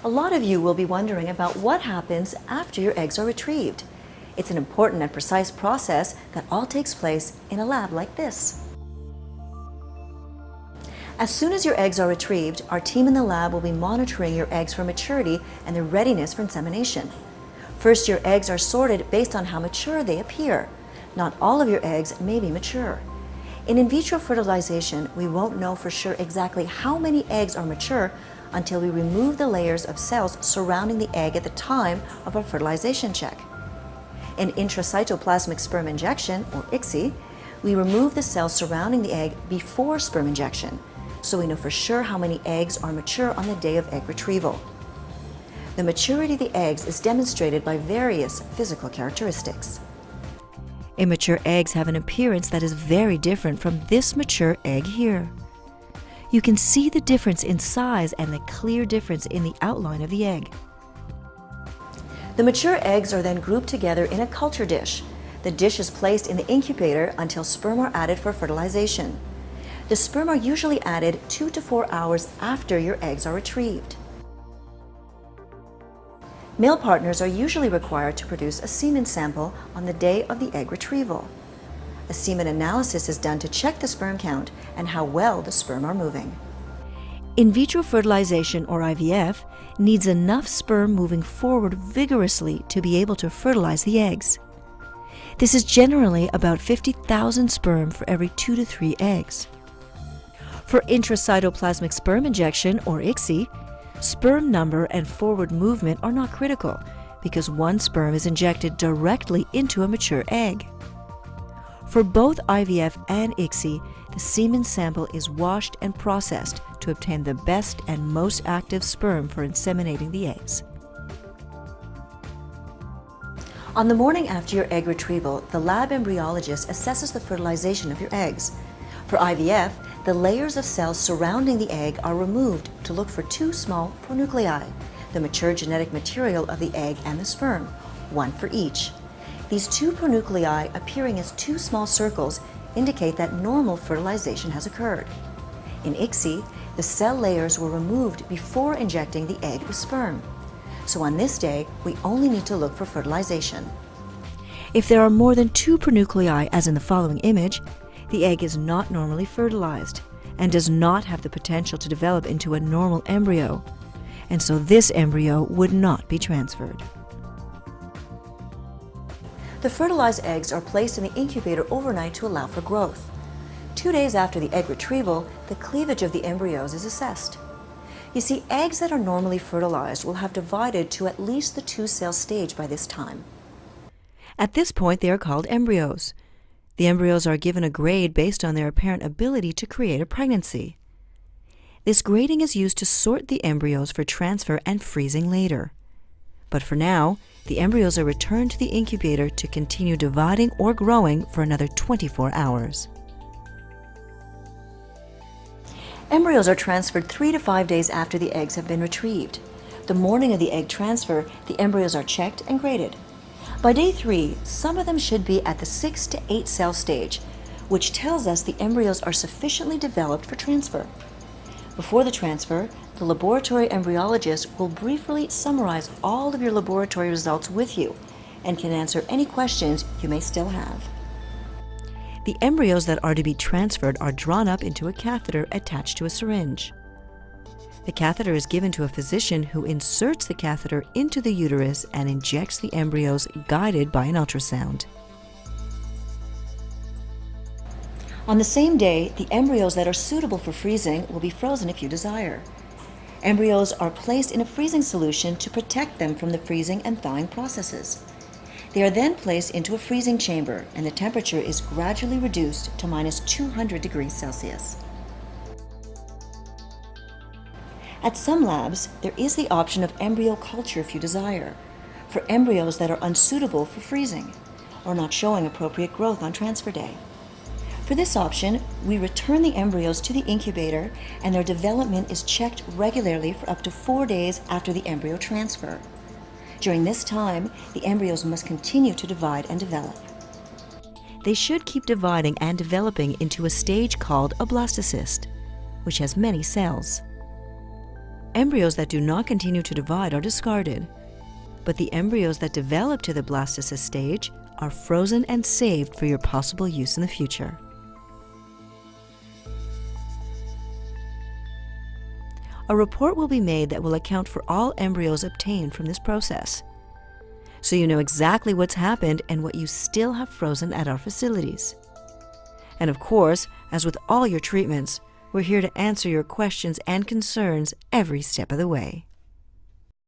A lot of you will be wondering about what happens after your eggs are retrieved. It's an important and precise process that all takes place in a lab like this. As soon as your eggs are retrieved, our team in the lab will be monitoring your eggs for maturity and their readiness for insemination. First, your eggs are sorted based on how mature they appear. Not all of your eggs may be mature. In vitro fertilization, we won't know for sure exactly how many eggs are mature until we remove the layers of cells surrounding the egg at the time of our fertilization check. In intracytoplasmic sperm injection, or ICSI, we remove the cells surrounding the egg before sperm injection, so we know for sure how many eggs are mature on the day of egg retrieval. The maturity of the eggs is demonstrated by various physical characteristics. Immature eggs have an appearance that is very different from this mature egg here. You can see the difference in size and the clear difference in the outline of the egg. The mature eggs are then grouped together in a culture dish. The dish is placed in the incubator until sperm are added for fertilization. The sperm are usually added 2 to 4 hours after your eggs are retrieved. Male partners are usually required to produce a semen sample on the day of the egg retrieval. A semen analysis is done to check the sperm count and how well the sperm are moving. In vitro fertilization, or IVF, needs enough sperm moving forward vigorously to be able to fertilize the eggs. This is generally about 50,000 sperm for every 2 to 3 eggs. For intracytoplasmic sperm injection, or ICSI, sperm number and forward movement are not critical because one sperm is injected directly into a mature egg. For both IVF and ICSI, the semen sample is washed and processed to obtain the best and most active sperm for inseminating the eggs. On the morning after your egg retrieval, the lab embryologist assesses the fertilization of your eggs. For IVF, the layers of cells surrounding the egg are removed to look for 2 small pronuclei, the mature genetic material of the egg and the sperm, one for each. These 2 pronuclei, appearing as 2 small circles, indicate that normal fertilization has occurred. In ICSI, the cell layers were removed before injecting the egg with sperm. So on this day, we only need to look for fertilization. If there are more than 2 pronuclei, as in the following image, the egg is not normally fertilized and does not have the potential to develop into a normal embryo, and so this embryo would not be transferred. The fertilized eggs are placed in the incubator overnight to allow for growth. 2 days after the egg retrieval, the cleavage of the embryos is assessed. You see, eggs that are normally fertilized will have divided to at least the 2-cell stage by this time. At this point, they are called embryos. The embryos are given a grade based on their apparent ability to create a pregnancy. This grading is used to sort the embryos for transfer and freezing later. But for now, the embryos are returned to the incubator to continue dividing or growing for another 24 hours. Embryos are transferred 3 to 5 days after the eggs have been retrieved. The morning of the egg transfer, the embryos are checked and graded. By day 3, some of them should be at the 6 to 8 cell stage, which tells us the embryos are sufficiently developed for transfer. Before the transfer, the laboratory embryologist will briefly summarize all of your laboratory results with you and can answer any questions you may still have. The embryos that are to be transferred are drawn up into a catheter attached to a syringe. The catheter is given to a physician who inserts the catheter into the uterus and injects the embryos guided by an ultrasound. On the same day, the embryos that are suitable for freezing will be frozen if you desire. Embryos are placed in a freezing solution to protect them from the freezing and thawing processes. They are then placed into a freezing chamber, and the temperature is gradually reduced to minus 200 degrees Celsius. At some labs, there is the option of embryo culture if you desire, for embryos that are unsuitable for freezing or not showing appropriate growth on transfer day. For this option, we return the embryos to the incubator and their development is checked regularly for up to 4 days after the embryo transfer. During this time, the embryos must continue to divide and develop. They should keep dividing and developing into a stage called a blastocyst, which has many cells. embryos that do not continue to divide are discarded, but the embryos that develop to the blastocyst stage are frozen and saved for your possible use in the future. A report will be made that will account for all embryos obtained from this process, so you know exactly what's happened and what you still have frozen at our facilities. And of course, as with all your treatments, we're here to answer your questions and concerns every step of the way.